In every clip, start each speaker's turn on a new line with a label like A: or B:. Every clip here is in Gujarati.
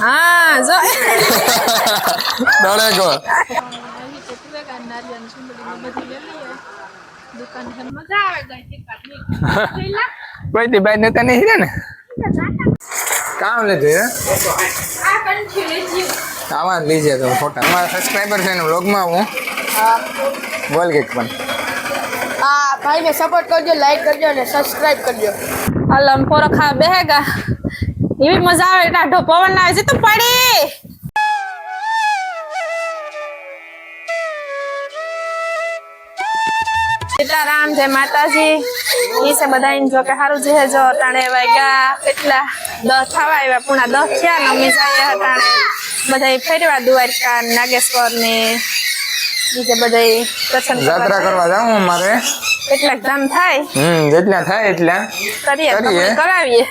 A: हाँ जो
B: डरे को
A: दुकान है मजा आवेगा
B: कोई दी भाई नेता नहीं है ना काम लेते हैं आवाज लीजिए तो फोटो हमारा सब्सक्राइबर है ना व्लॉग में हूँ बोल के अपन
A: हाँ भाई ने सपोर्ट कर दो लाइक कर दो ने सब्सक्राइब कर दो अल्लाह पोरा खा बेहेगा ये भी मजा आवे डाढो पवन आवे છે તો પડી सीताराम जय माताजी ये से बधा जो के हारू जे जो ताणे वाग्या કેટલા 10 થવા આવ્યા પૂણા 10 થયા ને અમે જાય તાણે બધાય ફેરવા દ્વારકા નાગેશ્વર ને બીજે બધાય દર્શન
B: यात्रा करवा जाऊं मारे
A: કેટલા ધામ થાય
B: જેટલા થાય એટલા
A: કરીએ કરાવીએ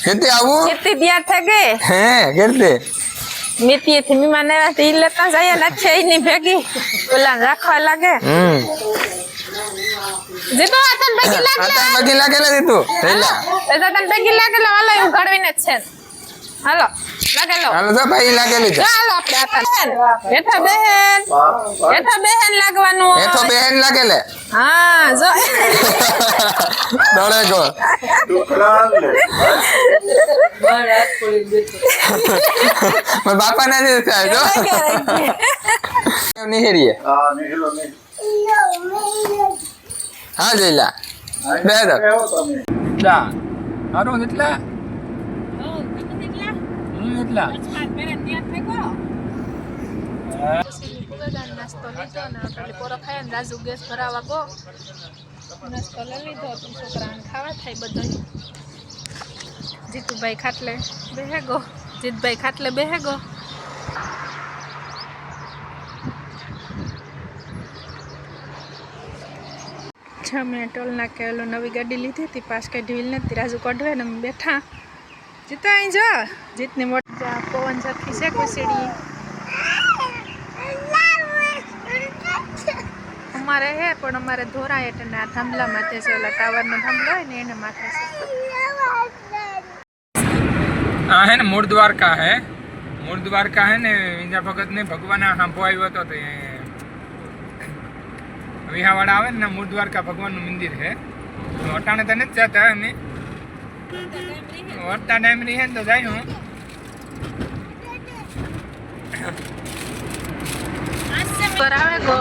B: કેતે આવું
A: કેટલી તૈયાર થઈ ગઈ
B: હે કેતે
A: મીતી થી મીમાને વાતે ઈ લેતા જાય ને છે ઈ ની ભેગી ઓલા રાખવા લાગે જીતો આતન ભેગી
B: લાગે લે તું હેલા
A: આતન ભેગી લાગે લે વાલા હું ઘડવીને જ છે હાલો લાગે લો
B: હાલો તો ભાઈ લાગેલી છે
A: ચાલો આપણે આતન હેઠા બહેન લાગવાનું
B: હેઠો બહેન લાગે લે
A: હા જો
B: ડરે કો मैं बापा ने दे था जो नहीं है ये हां नहीं लो नहीं हां जेला दे दो ला आरो એટલા એટલા નાસ્તો લીધો ને એટલે પોરો ખાય ને રાજુ ગેસ ભરાવા ગો નાસ્તો લઈ લીધો તો છોકરાને ખાવા થાય બધું જીતુભાઈ ખાટલે બેહેગો જીતભાઈ ખાટલે બેહેગો મેં ટોલ નાકે ઓલો નવી ગાડી લીધી હતી પાસ કાઢી વીલ નથી રાજુ કઢવે ને અમે બેઠા જીતો અહીં જો જીતની મોટી પવન જતી છે કુસડી અમારે હે પણ અમારે ધોરા એટલે આ થાંભલા માથે છે ઓલા ટાવરનો થાંભલો હોય ને એને માથે છે हाँ है ना मूल द्वारका है ने विंजा भगत ने भगवान हांपो આવ્યો હતો તો વિહાવાડા આવે ને મૂળ દ્વારકા ભગવાનનું મંદિર है तो अटाणे तो नहीं जाता है मैं वर्ता टाइम रही है तो जाई हूँ
A: करावे गो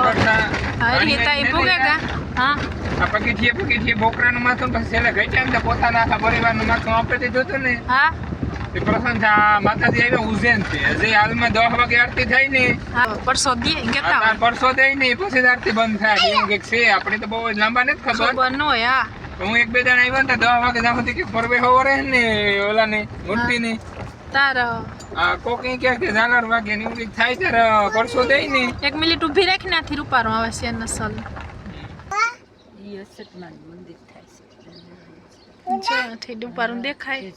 A: हरी ताई भूगेगा हाँ
B: आ पगीठिए बोकराનું માથું પછી છેલ્લે ગઈચા ને પોતાના આખા પરિવારનું માથું આપી દીધું હતું ને
A: હા
B: તે પ્રસંગ માતાજી આવ્યા ઉજ્જૈન થી હજી હાલમાં 10 વાગે આરતી થઈ ને
A: હા પરસો દી કેતા
B: પરસો થઈ ને પછી આરતી બંધ થાય એવું કે છે આપણે તો બહુ લાંબા નથી ખબર
A: નો યા
B: હું એક બે જણ આવ્યા ને 10 વાગે જાવ કે ફરવે હોરે ને ઓલા ને મૂર્તિ ની
A: તાર
B: આ કોકી કે જાનર વાગે ને એવું થાય ત્યારે પરસો થઈ ને
A: 1 મિનિટ ઊભી રાખી નાથી રૂપારો આવે છે નસલ
C: ઈ સતમાન મંદિર થાય
A: છે જો થી રૂપારું દેખાય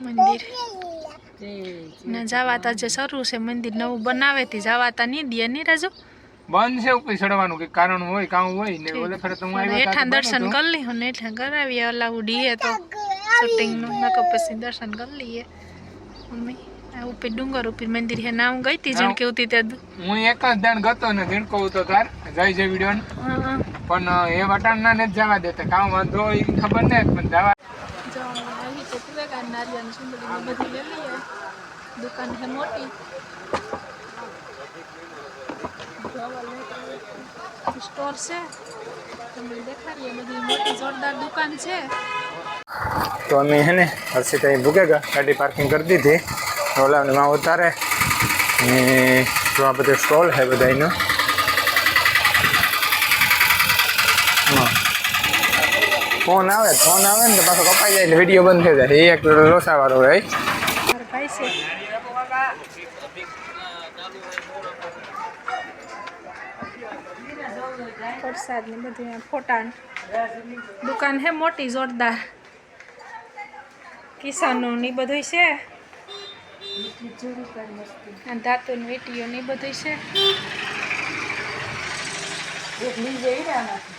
A: મંદિર ના જાવાતા જે શરૂ છે મંદિર નવું બનાવે થી જાવાતા નહીં દે ની રાજુ
B: બંધ છે ઉપર ચડવાનું કે કારણ હોય કામ હોય ને ઓલે ફરે તો હું આવ્યો
A: એઠા દર્શન કરી લી ને એઠા કરાવીએ અલાઉડી હે તો શૂટિંગ નું નકો પછી દર્શન કરી લઈએ મમ્મી આ ઉપર ડુંગર ઉપર મંદિર હે નામ ગઈ તી જણ કેવતી તે
B: હું એક જ દાણ ગતો ને જીણકો તો તાર જય વિડિયો પણ એ વટાણના ને જવા દેતા કામ વાંધો હોય ખબર ને પણ જવા
A: જો અહીં તો પૂરેગા નારિયેળ સુંદરી બધી લઈ લઈએ દુકાન હે મોટી स्टोर से તમને દેખાડીએ બધી મોટી જોરદાર દુકાન છે
B: तो हमें है ने हर्षित ही भूखेगा गाड़ी पार्किंग कर दी थी ओला में उतारे जो आ बधे स्टॉल है बधाई फोन आवे ने तो पाछो कपाई जाए वीडियो बंद थी जाए एक लोसा वाळो है
A: भाई से प्रसाद ने बधु फोटा दुकान है मोटी जोरदार किसानो नी बधु छे धातु वीटियो नी बधु छे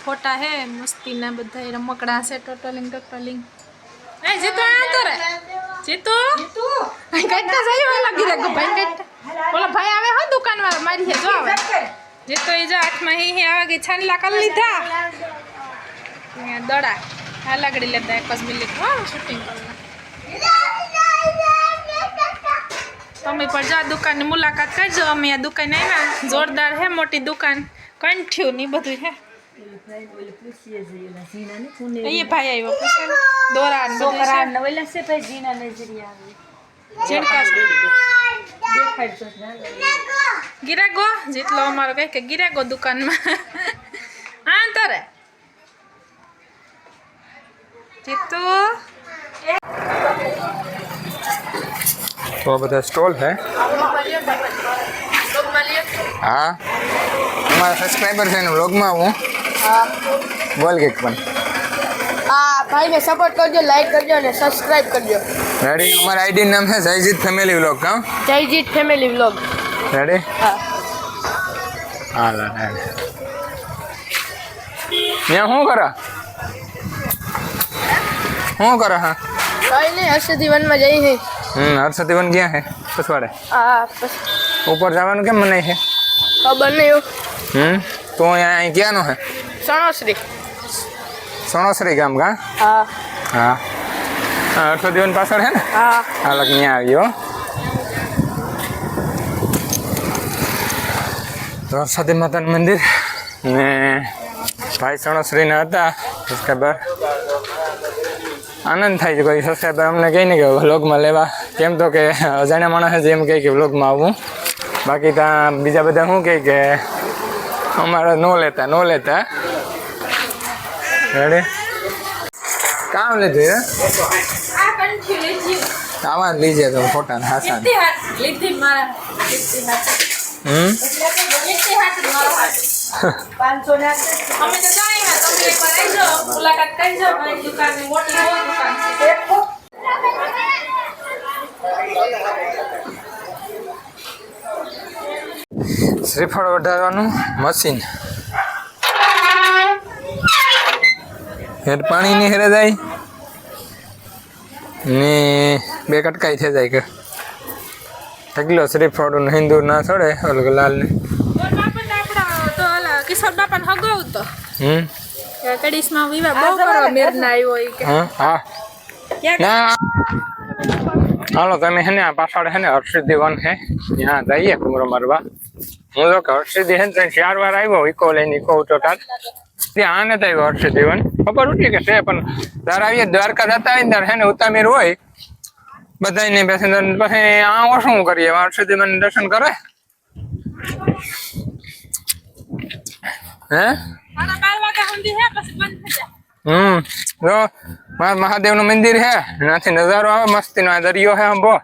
A: फोटा है मस्ती ना बधा रमकड़ा से टोटलिंग ए जीतो आ तो रे जीतो
B: કાઢતા જાય ઓલા ગિરાકો ભાઈ કાઢતા ઓલા ભાઈ આવે હો દુકાન વાળા મારી હે જો આવે જે તો એ જો હાથમાં હી આવે કે છાનલા કરી લીધા અહીંયા દડા આ લાગડી લેતા એક જ મિનિટ હો શૂટિંગ કરવા તમે પણ જા દુકાનની મુલાકાત કરજો અમે આ દુકાન આવ્યા જોરદાર હે મોટી દુકાન કંઠ્યું ની બધું હે અહીંયા ભાઈ આવ્યો પછી દોરા ને બધું ઝીણકા ગિરાગો જેટલો અમારો કઈ કે ગિરાગો દુકાનમાં હા તારે જીતુ
D: तो बता स्टॉल है हाँ हमारा सब्सक्राइबर है व्लॉग में आऊँ बोल के पण
A: હા ભાઈને સપોર્ટ કરજો, લાઈક કરજો અને સબસ્ક્રાઇબ કરજો.
D: रेडी हमारा आईडी नाम है जयजीत फैमिली व्लॉग का
A: જયજીત ફેમિલી વ્લોગ.
D: रेडी
A: હા
D: हाँ ला यहाँ हूँ करा हाँ
A: કઈ નહીં, હર્ષદી વનમાં જઈ છે.
D: हर्षदी बन गया है पछवाड़े
A: હા પછી
D: ऊपर जावा क्या मनाई है
A: ખબર નહીં.
D: तो यहाँ क्या नो है
A: સણોસરી.
D: सोनोसरी गाम का
A: હા
D: हाँ हर्षदी बन पास है ना
A: હા
D: हाँ लग यहाँ आइयो तो हर्षदी माता मंदिर ने भाई सोनोसरी ने था सब्सक्राइबर आनंद थाय कोई सब्सक्राइबर अमने कही नहीं कि व्लॉग में लेवा केम तो कि अजाण्या माणस जेम कहे कि व्लॉग में आवूँ बाकी त्या बीजा बधा शू कहे कि अमारा नो लेता रेडी काम लीधु है
B: આ કંઠ્યું લેજી
D: आवा लीजिए तो फोटा हासा
B: લીધી હાથ લીધી મારા લીધી હાથ લીધી હાથ મારા હાથ 500 ને અમે તો જાણીએ તમે એકવાર આવજો મુલાકાત કરજો મારી દુકાનની મોટી બહુ દુકાન છે
D: श्रीफળ વઢારવાનું મશીન હેર પાણી ની હેરે જાય ને બે કટકાઈ થઈ જાય કે ઢગલો શ્રીફળ હિન્દુ ના છોડે ઓલો લાલ ને
B: બાપા આપડા તો ઓલા કિશોર બાપાને હગાવ તો
D: હમ
B: કડીસમાં વિવાહ બહુ કરવા મેરના આવ્યો હોય કે
D: હા હા ના હાલો તમે હે ને આ પાછળ હે ને હર્ષદી વન હે ત્યાં જઈએ કુમરો મારવા હું તો હર્ષદી હે ને 4 વાર આવ્યો ઇકો લઈને ઇકો ટોટલ ત્યાં આને તો આવ્યો હર્ષદી વન ખબર ઉઠી કે છે પણ તાર આવીએ દ્વારકા જતા હોય ને ત્યારે હે ને ઉતામેર હોય બધાને પેસેન્જર પછી આ શું કરીએ હર્ષદી વન દર્શન કરે હે
B: આના 12 વાગ્યા સુધી હે પછી બંધ થઈ જાય
D: જો મહાદેવ નું મંદિર હે નાથી નજારો આવે મસ્તી નો દરિયો હે અંબો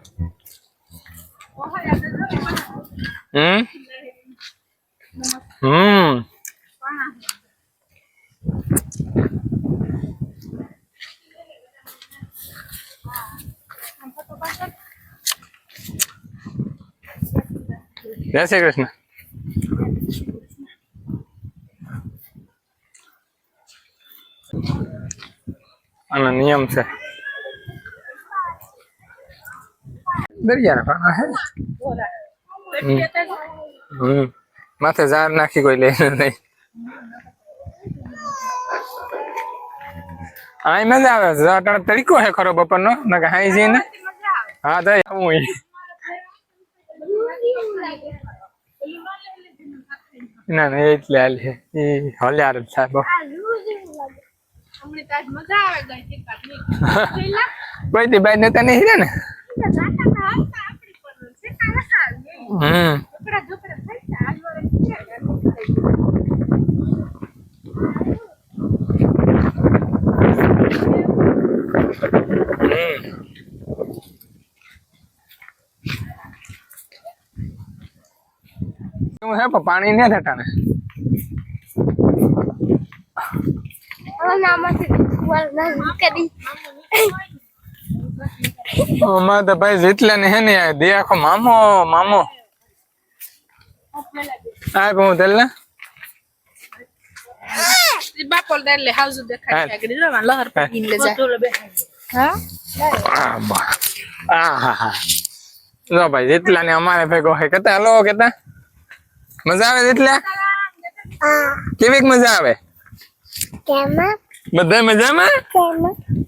D: જય શ્રી કૃષ્ણ આનો નિયમ છે દરિયા પાણા હે માથે ઝાર નાખી કોઈ લે નહીં આ મજા આવે ઝાર તરીકો હે ખરો બપોરનો ના કે હાઈ જઈને હા તો આવું ના ના એટલે હાલ હે એ હલ્યાર સાહેબ
B: હમણે તાજ મજા આવે ગઈ છે કાટની
D: કોઈ દી બાઈ નેતા નહીં રે ને હે પાણી નહીં થતા ને અમારે તો ભાઈ જેટલા ને હે ને દે આખો મામો મામો આ હું તેલ ને
B: બાપોલ દે હાઉસ દેખાય આગળ જો લહર પીને લે જાય હા
D: હા હા જો ભાઈ જેટલા ને અમારે ભેગો હોય કેતા હલો કેતા મજા આવે જેટલા કેવીક મજા આવે બધા મજામાં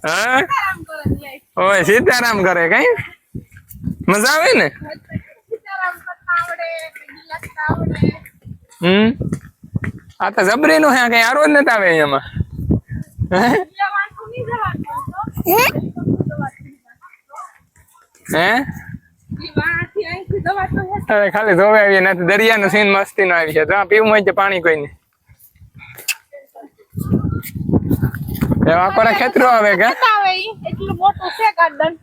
D: હા ઓય સીતારામ કરે કઈ મજા આવે ને આ તો જબરી નું હે કઈ આરો જ નતા આવે અહીંયામાં હે અરે ખાલી ધોવે આવીએ નથી દરિયાનું સીન મસ્તી નો આવી છે તો પીવું હોય છે પાણી કોઈ નહીં એવા કોને ખેતરો આવે કે
B: એટલું મોટું છે ગાર્ડન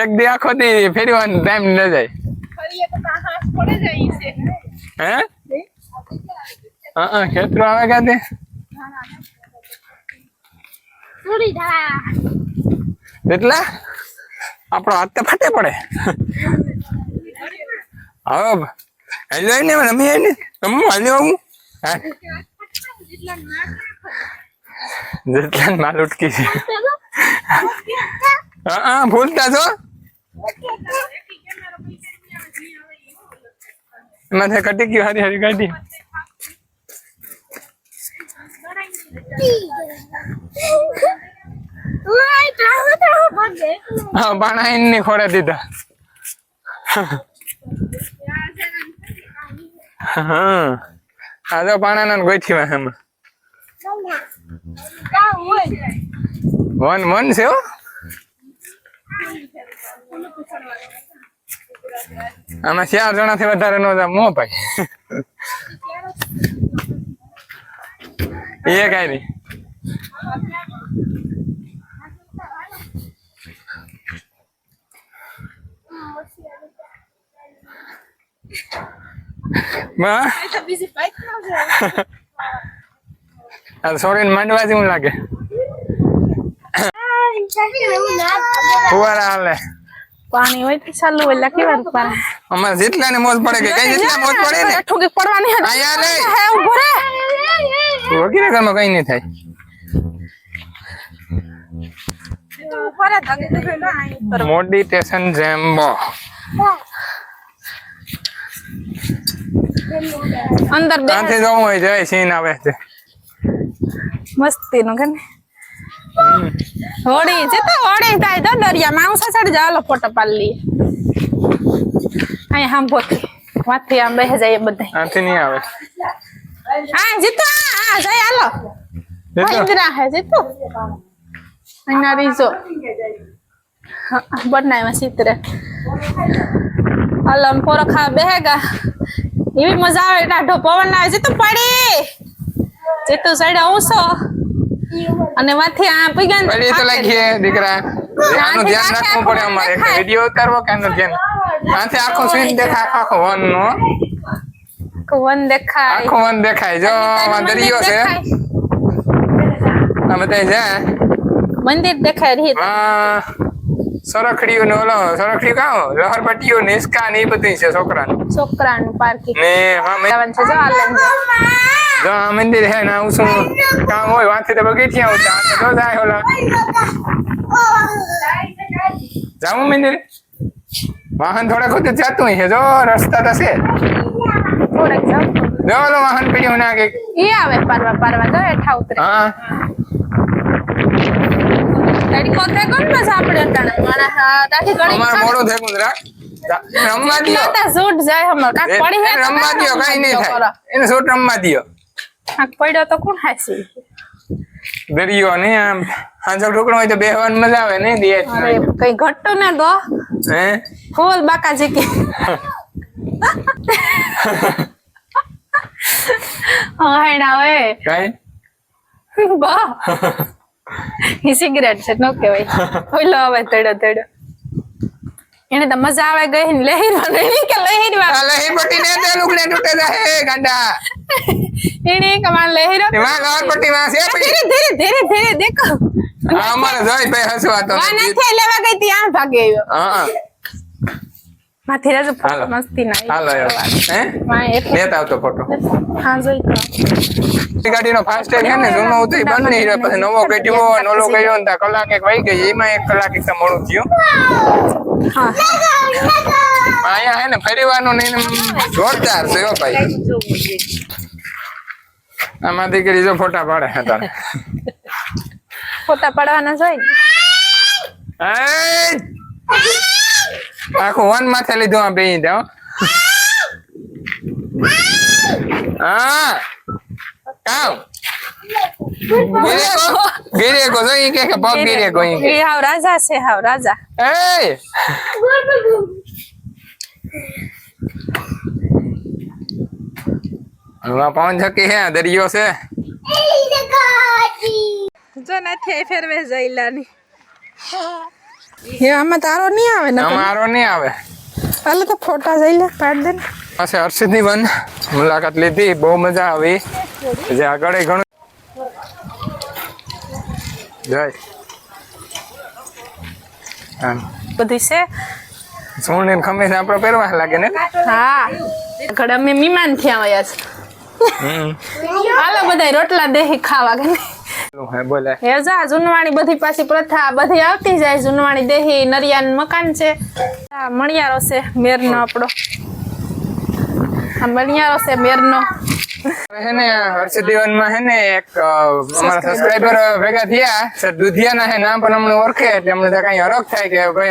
D: એક દી આખો દી ફેરવાનો ટાઈમ ન જાય
B: ફરીએ તો હાથ પડે જાય છે
D: હે હા ખેતરો આવે ક્યાંથી
B: થોડી ધા
D: એટલા આપણો હાથ તો ફાટે પડે હવે હેલો ને રમી ને હાલ્યો આવું હા જેટલા માલ ઉટકી છે હા ભૂલતા છો એમાં કટી ગયું હારી હારી કાઢી હા બાણા ની ખોડે દીધા હા આ તો પાણા ગોઠી માં એમાં વન છે હો આમાં 4 જણાથી વધારે નો મો ભાઈ એ કઈ નઈ સોરી માંડવા જેવું લાગે ફુવારા હાલે
A: પાણી હોય તો ચાલુ હોય લખી વાર પાણી
D: અમારે જેટલા ને મોજ પડે કે કઈ જેટલા મોજ પડે ને
A: ઠોકી પડવાની હે
D: આયા લે
A: હે ઉભો રે
D: વગીરે ઘરમાં કઈ નહીં થાય
A: ઉભો રે દગે દગે ના આઈ
D: મોડિટેશન જેમ્બો
A: અંદર બે
D: ત્યાંથી જવું હોય જય સીન આવે છે
A: મસ્તી નું કને હોડી જે તો હોડી થાય તો દરિયા માં ઉસા ચડી જાલો ફોટો પાડી આય હમ પોતી વાથી આમ બેહી જાય બધા
D: ત્યાંથી નહીં આવે
A: આ જીતુ આ જાય હાલો ઇન્દ્રા હે જીતુ અના રીજો બનાય ચિત્ર અલમ પોરો ખા બેહેગા એવી મજા આવે ડાઢો પવન આવે જીતુ પડી જીતુ સાઈડ આવશો અને માથી આ પીગન
D: પડી તો લાગીએ દીકરા આનું ધ્યાન રાખવું પડે અમારે એક વિડિયો ઉતારવો કે આનું ધ્યાન આથી આખો સીન દેખાય આખો વન નો
A: વન દેખાય
D: આખો વન દેખાય જો આ દરિયો છે અમે તઈ છે
A: મંદિર દેખાય રહી
D: હા સરખડીઓ નો ઓલો સરખડી કાઓ લહરપટ્ટીઓ ને ઇસ્કા ને એ બધી છે
A: છોકરાનું પાર્કિંગ
D: ને હા
A: જવાનું છે જો આલન
D: જો આ મંદિર હે ને આવું શું કામ હોય વાંચી તો બગીચિયા આવતા તો જાય ઓલા જાવું મંદિર વાહન થોડાક વખત જતું છે જો રસ્તા તો છે
A: થોડેક જાવ
D: જો ઓલો વાહન પીડ્યું ના કે
A: ઈ આવે પરવા જો હેઠા ઉતરે
D: હા
A: તારી કોથે કોણ બસ આપણે ટાણે માણા તાથી ઘણી
D: અમાર મોડું થઈ ગયું રા રમવા દિયો
A: તા ઝૂટ જાય હમણાં કાક પડી હે
D: રમવા દિયો કઈ નહીં થાય એને શોટ રમવા દિયો
A: કાક પડ્યો તો કોણ હાસી
D: દરિયો ને આમ હાંજો ઢોકળો હોય તો બેહવાની મજા આવે ને દે
A: અરે કઈ ઘટતો ને દો
D: હે
A: ફૂલ બાકાજી કે હાયડા ઓય
D: કઈ
A: બા ઈ સિગરેટ છે નો કેવાય ઓલો આવે તડો એને તો મજા આવે ગઈ ને લહેરવા નહીં કે લહેરવા
D: આ લહેર પટ્ટી ને દે લુકડે તૂટે જાય ગાંડા
A: એને કમાલ લહેરો
D: એમાં લોર પટ્ટી માં છે પછી
A: ધીરે દેખો
D: આ અમારે જોઈ ભાઈ હસવા તો
A: વા નથી લેવા ગઈ ત્યાં ભાગે આવ્યો
D: હા
A: માથી રાજ
D: હાલો.
A: મસ્તી ના
D: હાલો યાર હે
A: માં એટલે
D: લેતા આવતો ફોટો
A: હા જોઈ તો
D: ગાડીનો ફાસ્ટેગ છે ને જૂનો ઉતરી બંધ નહીં રહ્યો પછી નવો કઢ્યો નોલો કર્યો ને કલાક એક વહી ગઈ એમાં 1 કલાક એક મોડું થયું
A: હા
D: ને ફરીવાનું ને જોરદાર છે હો ભાઈ. આમાં દીકરી જો ફોટા પાડે હતા.
A: ફોટા પાડવાના જોઈ ને.
D: આખું વન માથે લીધું આ બેહી દે હો. હા કામ ગીરે કો જો ઈ કે પગ ગીરે કો ઈ
A: એ હાવ રાજા છે હાવ રાજા.
D: એ હવા પવન છકી હે દરિયો છે.
B: જો નથી ફેરવે જઈલાની હે આમાં તારો નહીં આવે ને
D: અમારો નહીં આવે.
B: હાલે તો ફોટા જઈલા પાડ દે ને.
D: પાસે હર્ષદની વન મુલાકાત લીધી બહુ મજા આવી. જે આગળ ઘણું જય
A: બધું છે.
D: સોને ખમીસ આપણે પહેરવા લાગે ને.
A: હા ઘરે અમે મહેમાન થયા હોયા છે. હાલો બધા રોટલા દેહી ખાવા કે
D: હે બોલે
A: હે જા જૂનવાણી બધી પાછી પ્રથા બધી આવતી જાય. જૂનવાણી દેહી નરિયાન મકાન છે. આ મણિયારો છે મેરનો આપણો. આ મણિયારો છે મેરનો.
D: હે ને હર્ષદી વનમાં હે ને એક અમારા સબસ્ક્રાઇબર ભેગા થયા સર દુધિયાના હે નામ પણ અમને ઓળખે એટલે અમને કઈ હરખ થાય કે ભાઈ